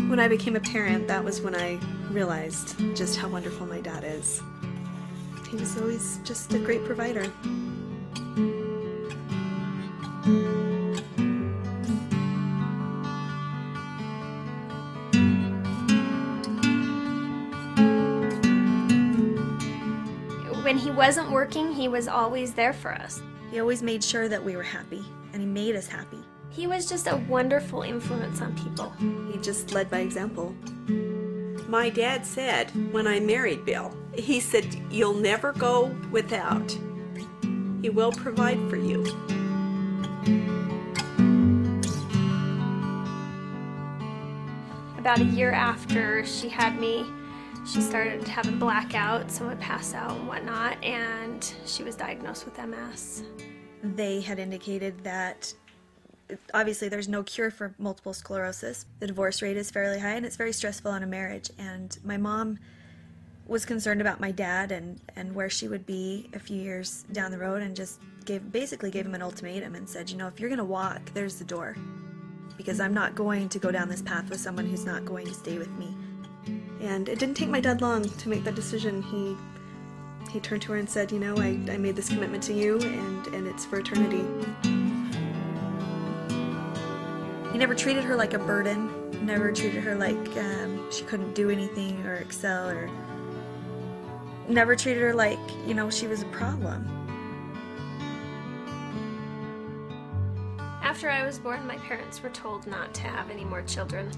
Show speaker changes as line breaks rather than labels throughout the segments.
When I became a parent, that was when I realized just how wonderful my dad is. He was always just a great provider.
When he wasn't working, he was always there for us.
He always made sure that we were happy, and he made us happy.
He was just a wonderful influence on people.
He just led by example.
My dad said when I married Bill, he said, "You'll never go without. He will provide for you."
About a year after she had me, she started having blackouts and would pass out and whatnot, and she was diagnosed with MS.
They had indicated that obviously there's no cure for multiple sclerosis. The divorce rate is fairly high and it's very stressful on a marriage. And my mom was concerned about my dad and where she would be a few years down the road, and just basically gave him an ultimatum and said, you know, if you're going to walk, there's the door. Because I'm not going to go down this path with someone who's not going to stay with me. And it didn't take my dad long to make that decision. He turned to her and said, you know, I made this commitment to you, and it's for eternity. He never treated her like a burden, never treated her like she couldn't do anything or excel, or never treated her like, you know, she was a problem.
After I was born, my parents were told not to have any more children.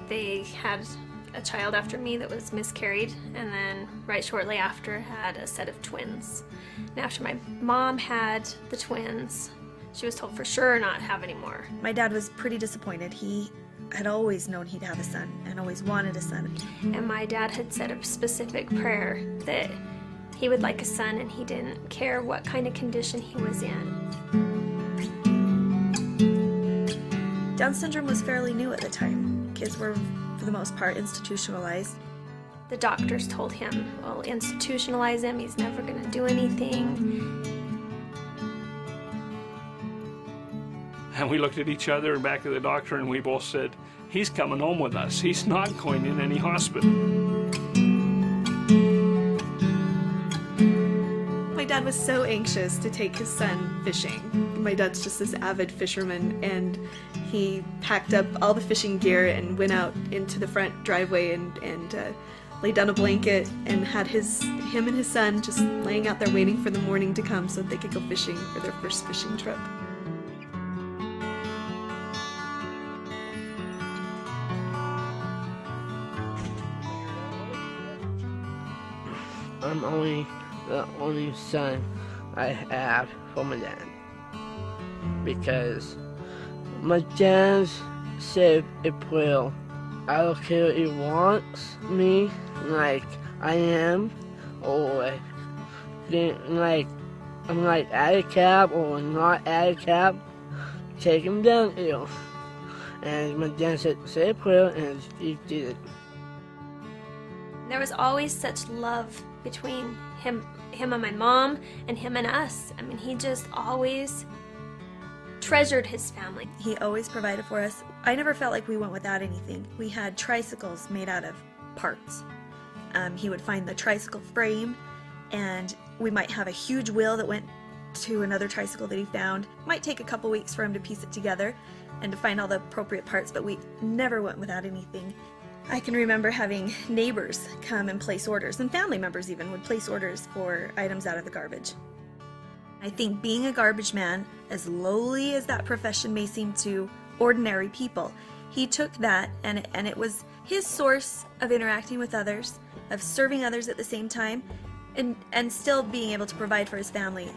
They had a child after me that was miscarried, and then right shortly after had a set of twins. And after my mom had the twins, she was told for sure not to have any more.
My dad was pretty disappointed. He had always known he'd have a son and always wanted a son.
And my dad had said a specific prayer that he would like a son, and he didn't care what kind of condition he was in.
Down syndrome was fairly new at the time. Kids were, for the most part, institutionalized.
The doctors told him, well, institutionalize him, he's never going to do anything.
And we looked at each other and back at the doctor, and we both said, he's coming home with us. He's not going in any hospital.
My dad was so anxious to take his son fishing. My dad's just this avid fisherman, and he packed up all the fishing gear and went out into the front driveway and laid down a blanket and had him and his son just laying out there waiting for the morning to come so that they could go fishing for their first fishing trip.
I'm the only son I have from my dad, because my dad said it will. I don't care if he wants me like I am, or like I'm like at a cab or not at a cab. Take him down here. And my dad said, say a prayer, and he did it.
There was always such love between him and my mom, and him and us. I mean, he just always treasured his family.
He always provided for us. I never felt like we went without anything. We had tricycles made out of parts. He would find the tricycle frame, and we might have a huge wheel that went to another tricycle that he found. It might take a couple weeks for him to piece it together and to find all the appropriate parts, but we never went without anything. I can remember having neighbors come and place orders, and family members even would place orders for items out of the garbage. I think being a garbage man, as lowly as that profession may seem to ordinary people, he took that and it was his source of interacting with others, of serving others at the same time, and still being able to provide for his family.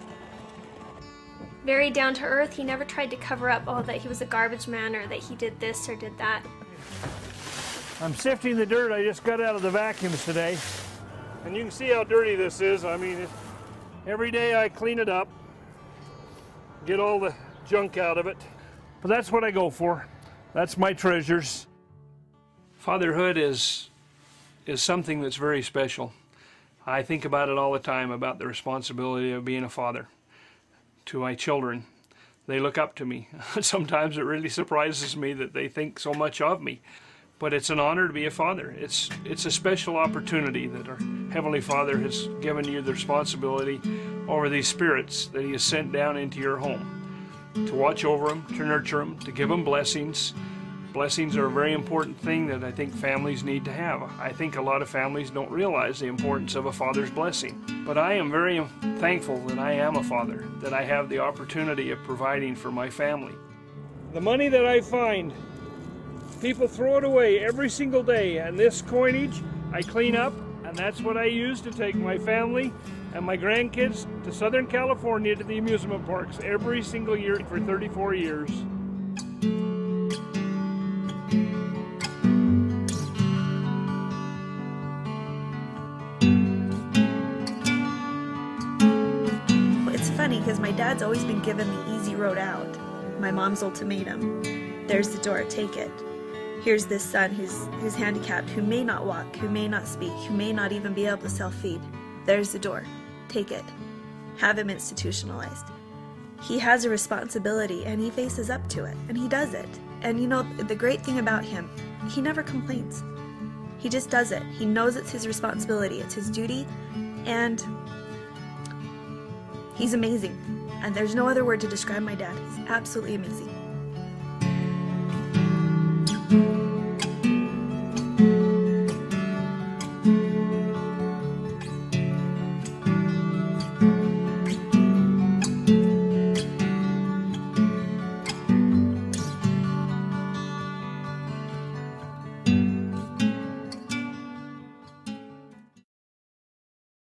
Very down to earth. He never tried to cover up, oh, that he was a garbage man or that he did this or did that.
I'm sifting the dirt I just got out of the vacuums today. And you can see how dirty this is. I mean, every day I clean it up, get all the junk out of it. But that's what I go for. That's my treasures. Fatherhood is something that's very special. I think about it all the time, about the responsibility of being a father to my children. They look up to me. Sometimes it really surprises me that they think so much of me. but it's an honor to be a father. It's a special opportunity that our Heavenly Father has given you the responsibility over these spirits that He has sent down into your home, to watch over them, to nurture them, to give them blessings. Blessings are a very important thing that I think families need to have. I think a lot of families don't realize the importance of a father's blessing. But I am very thankful that I am a father, that I have the opportunity of providing for my family. The money that I find, people throw it away every single day, and this coinage I clean up, and that's what I use to take my family and my grandkids to Southern California to the amusement parks every single year for 34 years.
It's funny because my dad's always been given the easy road out. My mom's ultimatum. There's the door, take it. Here's this son who's handicapped, who may not walk, who may not speak, who may not even be able to self-feed. There's the door, take it. Have him institutionalized. He has a responsibility and he faces up to it, and he does it. And you know, the great thing about him, he never complains. He just does it. He knows it's his responsibility, it's his duty, and he's amazing. And there's no other word to describe my dad. He's absolutely amazing.